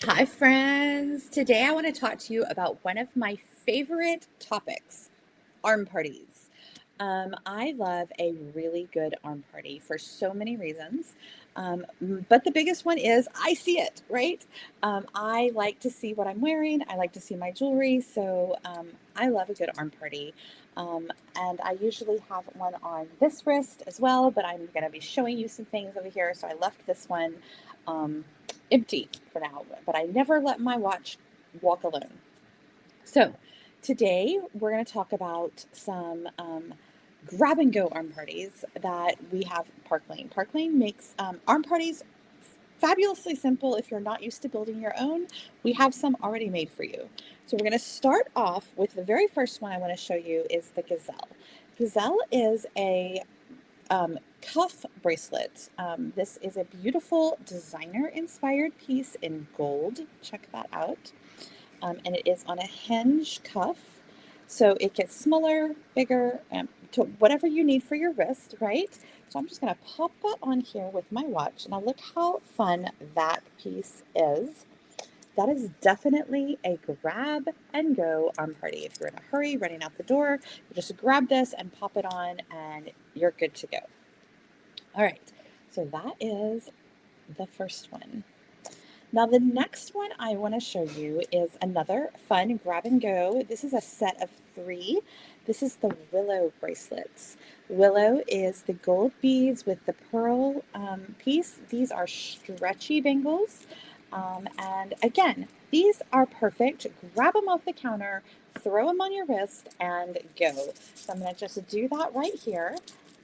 Hi, friends. Today I want to talk to you about one of my favorite topics, arm parties. I love a really good arm party for so many reasons. But the biggest one is I see it, right? I like to see what I'm wearing, I like to see my jewelry. So I love a good arm party. And I usually have one on this wrist as well, but I'm going to be showing you some things over here. So I left this one um, empty for now, but I never let my watch walk alone. So, today we're going to talk about some grab and go arm parties that we have at Park Lane. Park Lane makes arm parties fabulously simple. If you're not used to building your own, we have some already made for you. So, we're going to start off with the very first one I want to show you is the Gazelle. Gazelle is a cuff bracelet. This is a beautiful designer inspired piece in gold. Check that out. And it is on a hinge cuff. So it gets smaller, bigger, to whatever you need for your wrist, right? So I'm just going to pop that on here with my watch. Now look how fun that piece is. That is definitely a grab and go arm party. If you're in a hurry, running out the door, you just grab this and pop it on and you're good to go. All right, so that is the first one. Now, the next one I want to show you is another fun grab and go. This is a set of three. This is the Willow bracelets. Willow is the gold beads with the pearl piece. These are stretchy bangles. And again, these are perfect. Grab them off the counter, throw them on your wrist, and go. So I'm going to just do that right here.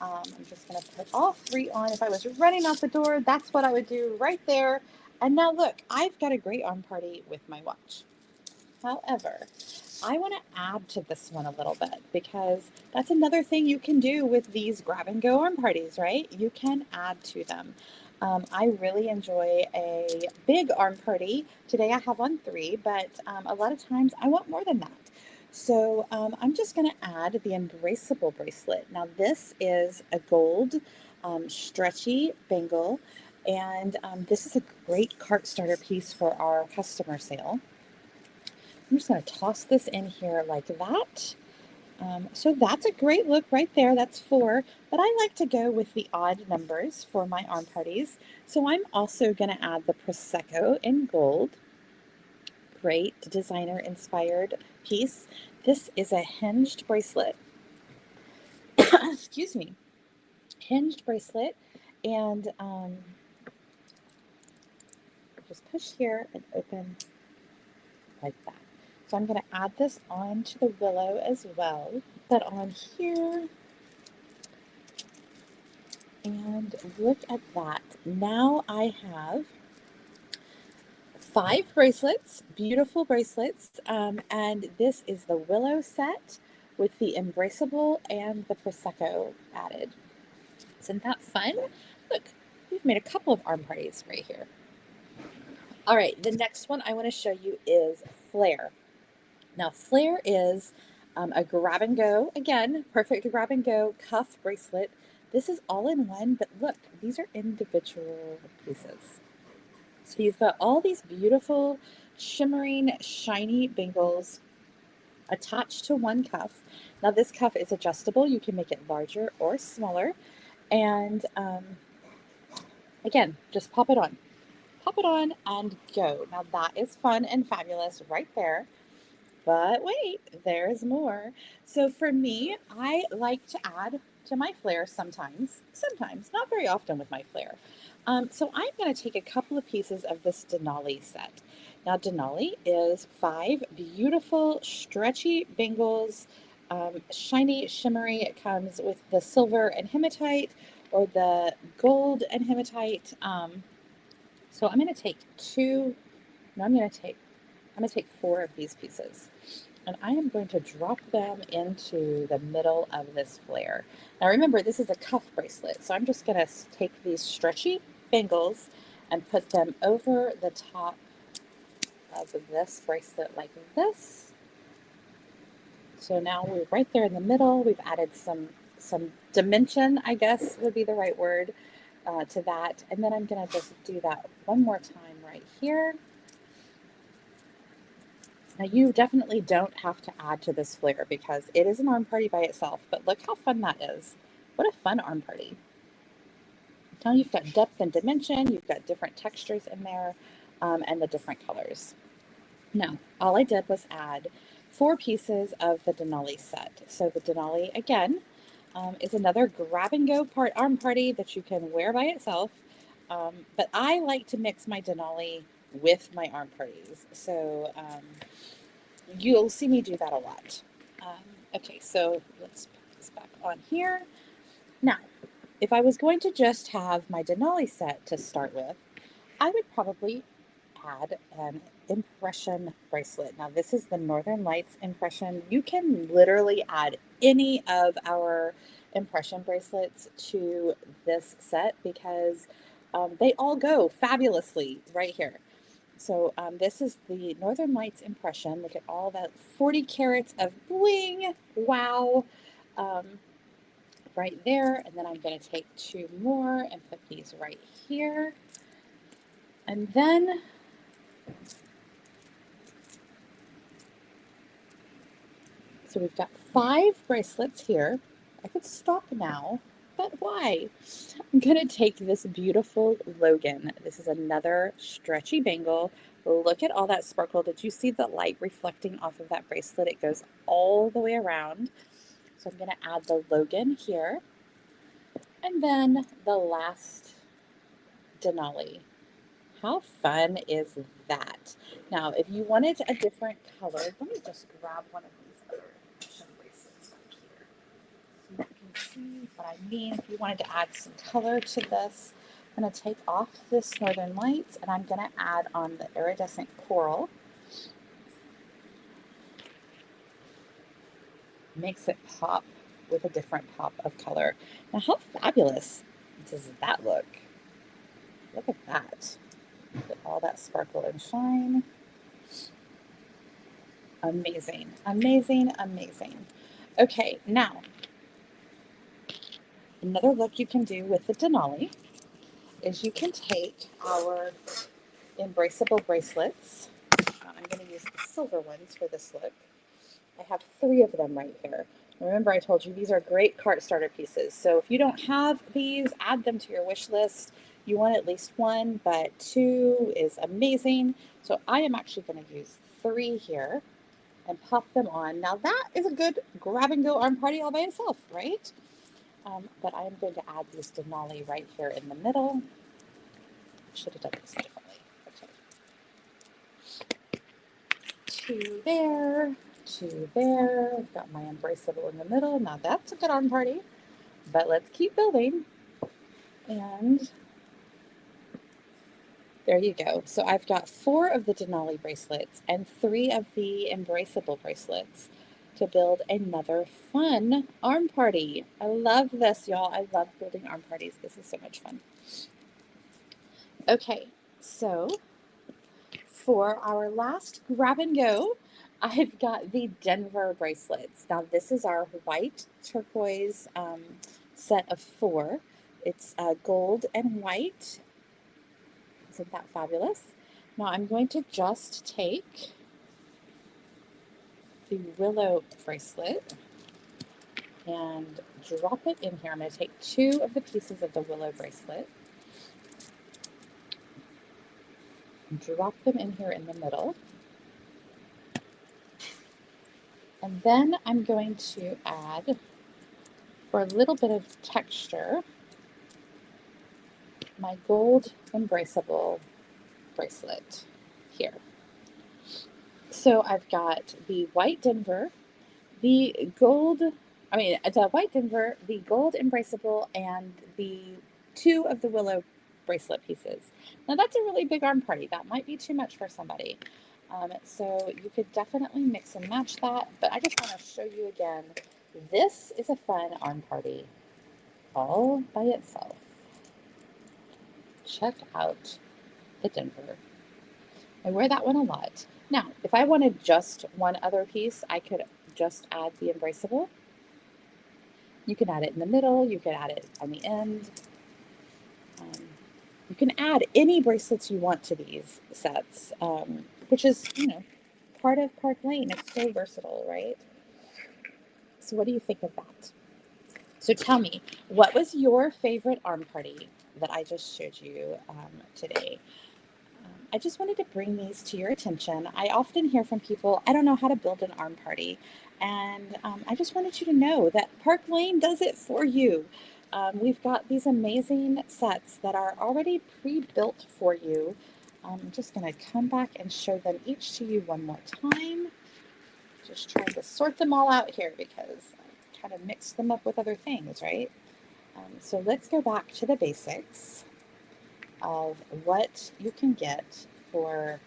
I'm just going to put all three on. If I was running out the door, that's what I would do right there. And now look, I've got a great arm party with my watch. However, I want to add to this one a little bit because that's another thing you can do with these grab and go arm parties, right? You can add to them. I really enjoy a big arm party. Today I have on three, but a lot of times I want more than that. So I'm just going to add the Embraceable bracelet. Now, this is a gold stretchy bangle, and this is a great cart starter piece for our customer sale. I'm just going to toss this in here like that. So that's a great look right there. That's four, but I like to go with the odd numbers for my arm parties. So I'm also going to add the Prosecco in gold. Great designer inspired piece. This is a hinged bracelet. Excuse me. Hinged bracelet. And just push here and open like that. So I'm going to add this on to the Willow as well. Put that on here. And look at that. Now I have five bracelets, beautiful bracelets. And this is the Willow set with the Embraceable and the Prosecco added. Isn't that fun? Look, we've made a couple of arm parties right here. All right, the next one I want to show you is Flare. Now, Flare is a grab and go, again, perfect grab and go cuff bracelet. This is all in one, but look, these are individual pieces. So you've got all these beautiful, shimmering, shiny bangles attached to one cuff. Now, this cuff is adjustable. You can make it larger or smaller. And again, just pop it on. Pop it on and go. Now, that is fun and fabulous right there. But wait, there's more. So for me, I like to add to my flare sometimes, not very often with my flare. So I'm going to take a couple of pieces of this Denali set. Now, Denali is five beautiful, stretchy bangles, shiny, shimmery. It comes with the silver and hematite or the gold and hematite. So I'm going to take two. No, I'm going to take four of these pieces and I am going to drop them into the middle of this flare. Now remember, this is a cuff bracelet, so I'm just going to take these stretchy bangles and put them over the top of this bracelet like this. So now we're right there in the middle. We've added some dimension, I guess would be the right word, to that. And then I'm going to just do that one more time right here. Now you definitely don't have to add to this flare because it is an arm party by itself, but look how fun that is. What a fun arm party. Now you've got depth and dimension, you've got different textures in there, and the different colors. Now, all I did was add 4 pieces of the Denali set. So the Denali, again, is another grab and go arm party that you can wear by itself. But I like to mix my Denali with my arm parties. So you'll see me do that a lot. Okay, so let's put this back on here. Now, if I was going to just have my Denali set to start with, I would probably add an impression bracelet. Now, this is the Northern Lights impression. You can literally add any of our impression bracelets to this set because they all go fabulously right here. So this is the Northern Lights impression. Look at all that 40 carats of bling. Wow. Right there. And then I'm going to take 2 more and put these right here. And then so we've got 5 bracelets here. I could stop now, but why? I'm going to take this beautiful Logan. This is another stretchy bangle. Look at all that sparkle. Did you see the light reflecting off of that bracelet? It goes all the way around. So I'm going to add the Logan here. And then the last Denali. How fun is that? Now, if you wanted a different color, let me just grab one of these other impression bracelets up here so you can see what I mean. If you wanted to add some color to this, I'm going to take off this Northern Lights and I'm going to add on the iridescent coral. Makes it pop with a different pop of color. Now, how fabulous does that look? Look at that. Look at all that sparkle and shine. Amazing, amazing, amazing. Okay, now, another look you can do with the Denali is you can take our embraceable bracelets. I'm going to use the silver ones for this look. I have 3 of them right here. Remember, I told you these are great cart starter pieces. So if you don't have these, add them to your wish list. You want at least 1, but 2 is amazing. So I am actually going to use 3 here and pop them on. Now that is a good grab and go arm party all by itself, right? But I am going to add this Denali right here in the middle. Should have done this differently. Okay. 2 there, 2 there. I've got my embraceable in the middle. Now that's a good arm party, but let's keep building. And there you go. So I've got 4 of the Denali bracelets and 3 of the embraceable bracelets to build another fun arm party. I love this, y'all. I love building arm parties. This is so much fun. Okay, so for our last grab and go, I've got the Denver bracelets. Now this is our white turquoise set of 4. It's gold and white. Isn't that fabulous? Now I'm going to just take the willow bracelet and drop it in here. I'm going to take 2 of the pieces of the willow bracelet, drop them in here in the middle, and then I'm going to add, for a little bit of texture, my gold embraceable bracelet here. So I've got the white Denver, the white Denver, the gold embraceable, and the 2 of the willow bracelet pieces. Now that's a really big arm party. That might be too much for somebody. So you could definitely mix and match that, but I just want to show you again, this is a fun arm party all by itself. Check out the Denver. I wear that one a lot. Now, if I wanted just one other piece, I could just add the embraceable. You can add it in the middle, you can add it on the end. You can add any bracelets you want to these sets, which is, part of Park Lane. It's so versatile, right? So what do you think of that? So tell me, what was your favorite arm party that I just showed you today? I just wanted to bring these to your attention. I often hear from people, I don't know how to build an arm party. And I just wanted you to know that Park Lane does it for you. We've got these amazing sets that are already pre-built for you. I'm just going to come back and show them each to you one more time. Just trying to sort them all out here because I kind of mixed them up with other things, right? So let's go back to the basics of what you can get for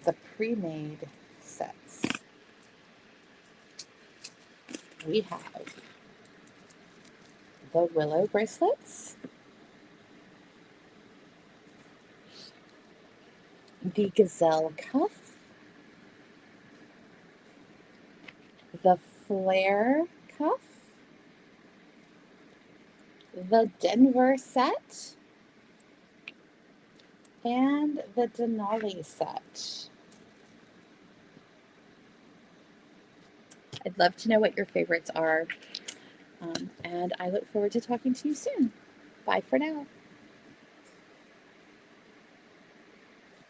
the pre-made sets. We have the willow bracelets, the gazelle cuff, the flare cuff, the Denver set, and the Denali set. I'd love to know what your favorites are, and I look forward to talking to you soon. Bye for now.